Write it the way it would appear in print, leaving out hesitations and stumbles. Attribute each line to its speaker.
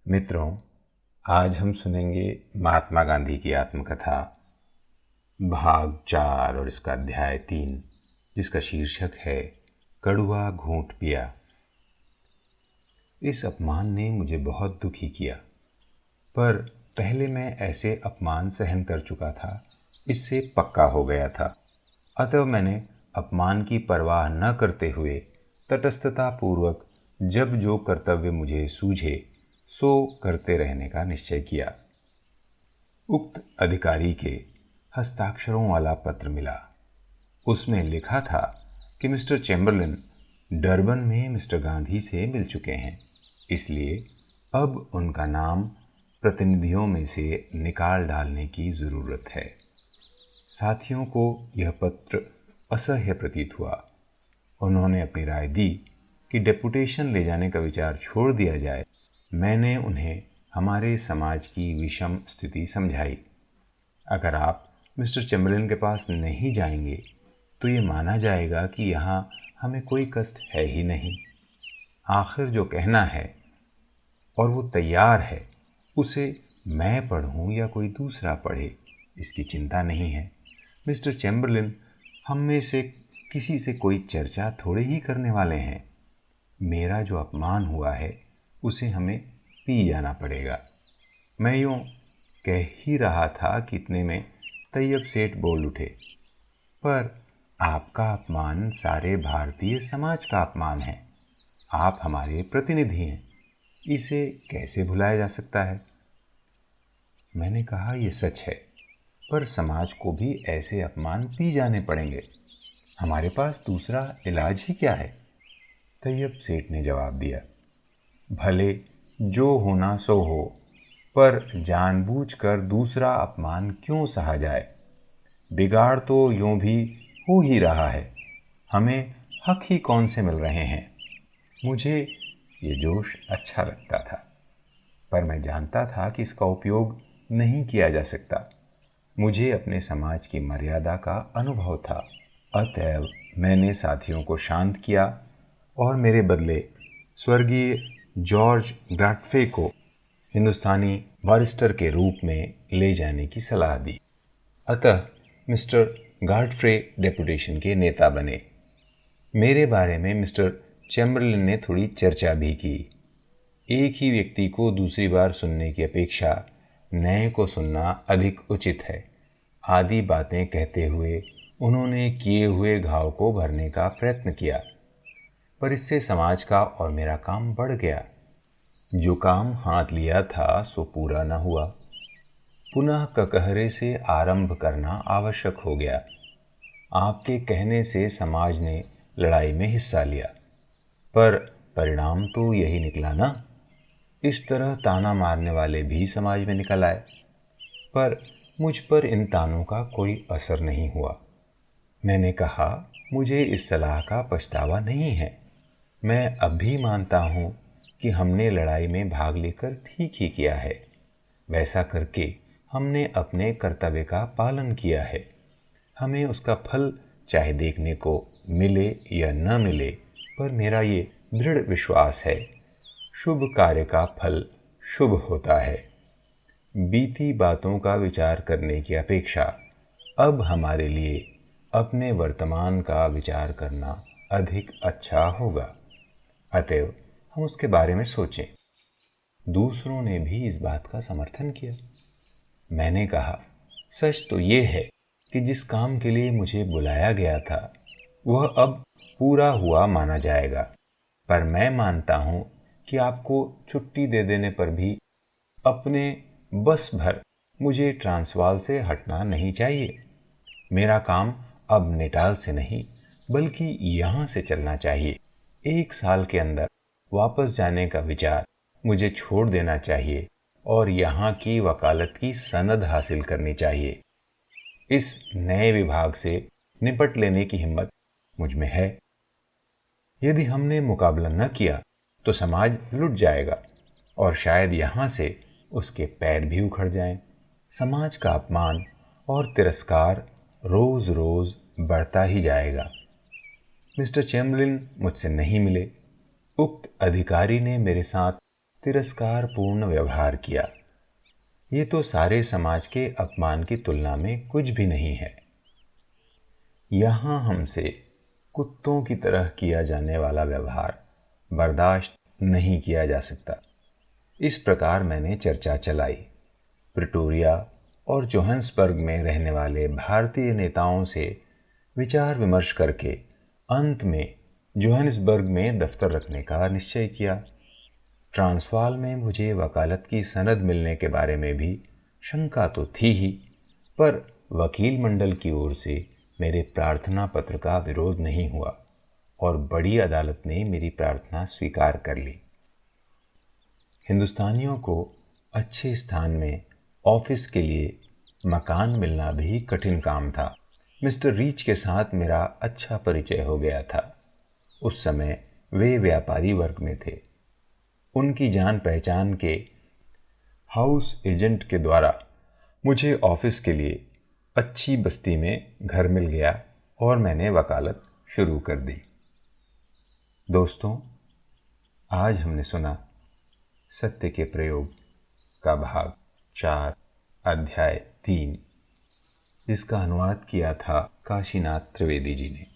Speaker 1: मित्रों, आज हम सुनेंगे महात्मा गांधी की आत्मकथा भाग 4 और इसका अध्याय 3, जिसका शीर्षक है कड़वा घूंट पिया। इस अपमान ने मुझे बहुत दुखी किया, पर पहले मैं ऐसे अपमान सहन कर चुका था, इससे पक्का हो गया था। अतः मैंने अपमान की परवाह न करते हुए तटस्थता पूर्वक जब जो कर्तव्य मुझे सूझे सो करते रहने का निश्चय किया। उक्त अधिकारी के हस्ताक्षरों वाला पत्र मिला। उसमें लिखा था कि मिस्टर चैम्बरलिन डरबन में मिस्टर गांधी से मिल चुके हैं, इसलिए अब उनका नाम प्रतिनिधियों में से निकाल डालने की ज़रूरत है। साथियों को यह पत्र असह्य प्रतीत हुआ। उन्होंने अपनी राय दी कि डेपुटेशन ले जाने का विचार छोड़ दिया जाए। मैंने उन्हें हमारे समाज की विषम स्थिति समझाई। अगर आप मिस्टर चैम्बरलिन के पास नहीं जाएंगे तो ये माना जाएगा कि यहाँ हमें कोई कष्ट है ही नहीं। आखिर जो कहना है और वो तैयार है, उसे मैं पढ़ूं या कोई दूसरा पढ़े, इसकी चिंता नहीं है। मिस्टर चैम्बरलिन हम में से किसी से कोई चर्चा थोड़े ही करने वाले हैं। मेरा जो अपमान हुआ है उसे हमें पी जाना पड़ेगा। मैं यूँ कह ही रहा था कि इतने में तैयब सेठ बोल उठे, पर आपका अपमान सारे भारतीय समाज का अपमान है। आप हमारे प्रतिनिधि हैं, इसे कैसे भुलाया जा सकता है। मैंने कहा, यह सच है, पर समाज को भी ऐसे अपमान पी जाने पड़ेंगे। हमारे पास दूसरा इलाज ही क्या है। तैयब सेठ ने जवाब दिया, भले जो होना सो हो, पर जानबूझकर दूसरा अपमान क्यों सहा जाए। बिगाड़ तो यूं भी हो ही रहा है, हमें हक ही कौन से मिल रहे हैं। मुझे ये जोश अच्छा लगता था, पर मैं जानता था कि इसका उपयोग नहीं किया जा सकता। मुझे अपने समाज की मर्यादा का अनुभव था। अतएव मैंने साथियों को शांत किया और मेरे बदले स्वर्गीय जॉर्ज गॉडफ्रे को हिंदुस्तानी बारिस्टर के रूप में ले जाने की सलाह दी। अतः मिस्टर गॉडफ्रे डेपुटेशन के नेता बने। मेरे बारे में मिस्टर चैम्बरलिन ने थोड़ी चर्चा भी की। एक ही व्यक्ति को दूसरी बार सुनने की अपेक्षा नए को सुनना अधिक उचित है आदि बातें कहते हुए उन्होंने किए हुए घाव को भरने का प्रयत्न किया, पर इससे समाज का और मेरा काम बढ़ गया। जो काम हाथ लिया था सो पूरा न हुआ। पुनः ककहरे से आरंभ करना आवश्यक हो गया। आपके कहने से समाज ने लड़ाई में हिस्सा लिया, पर परिणाम तो यही निकला ना। इस तरह ताना मारने वाले भी समाज में निकल आए, पर मुझ पर इन तानों का कोई असर नहीं हुआ। मैंने कहा, मुझे इस सलाह का पछतावा नहीं है। मैं अब भी मानता हूँ कि हमने लड़ाई में भाग लेकर ठीक ही किया है। वैसा करके हमने अपने कर्तव्य का पालन किया है। हमें उसका फल चाहे देखने को मिले या न मिले, पर मेरा ये दृढ़ विश्वास है, शुभ कार्य का फल शुभ होता है। बीती बातों का विचार करने की अपेक्षा अब हमारे लिए अपने वर्तमान का विचार करना अधिक अच्छा होगा। अतएव हम उसके बारे में सोचें। दूसरों ने भी इस बात का समर्थन किया। मैंने कहा, सच तो ये है कि जिस काम के लिए मुझे बुलाया गया था वह अब पूरा हुआ माना जाएगा, पर मैं मानता हूँ कि आपको छुट्टी दे देने पर भी अपने बस भर मुझे ट्रांसवाल से हटना नहीं चाहिए। मेरा काम अब नेटाल से नहीं बल्कि यहाँ से चलना चाहिए। 1 साल के अंदर वापस जाने का विचार मुझे छोड़ देना चाहिए और यहाँ की वकालत की सनद हासिल करनी चाहिए। इस नए विभाग से निपट लेने की हिम्मत मुझ में है। यदि हमने मुकाबला न किया तो समाज लुट जाएगा और शायद यहाँ से उसके पैर भी उखड़ जाएं। समाज का अपमान और तिरस्कार रोज रोज बढ़ता ही जाएगा। मिस्टर चैम्बरलिन मुझसे नहीं मिले। उक्त अधिकारी ने मेरे साथ तिरस्कारपूर्ण व्यवहार किया। ये तो सारे समाज के अपमान की तुलना में कुछ भी नहीं है। यहाँ हमसे कुत्तों की तरह किया जाने वाला व्यवहार बर्दाश्त नहीं किया जा सकता। इस प्रकार मैंने चर्चा चलाई। प्रिटोरिया और जोहान्सबर्ग में रहने वाले भारतीय नेताओं से विचार विमर्श करके अंत में जोहान्सबर्ग में दफ्तर रखने का निश्चय किया। ट्रांसवाल में मुझे वकालत की सनद मिलने के बारे में भी शंका तो थी ही, पर वकील मंडल की ओर से मेरे प्रार्थना पत्र का विरोध नहीं हुआ और बड़ी अदालत ने मेरी प्रार्थना स्वीकार कर ली। हिंदुस्तानियों को अच्छे स्थान में ऑफिस के लिए मकान मिलना भी कठिन काम था। मिस्टर रीच के साथ मेरा अच्छा परिचय हो गया था। उस समय वे व्यापारी वर्ग में थे। उनकी जान पहचान के हाउस एजेंट के द्वारा मुझे ऑफिस के लिए अच्छी बस्ती में घर मिल गया और मैंने वकालत शुरू कर दी। दोस्तों, आज हमने सुना सत्य के प्रयोग का भाग 4 अध्याय 3, जिसका अनुवाद किया था काशीनाथ त्रिवेदी जी ने।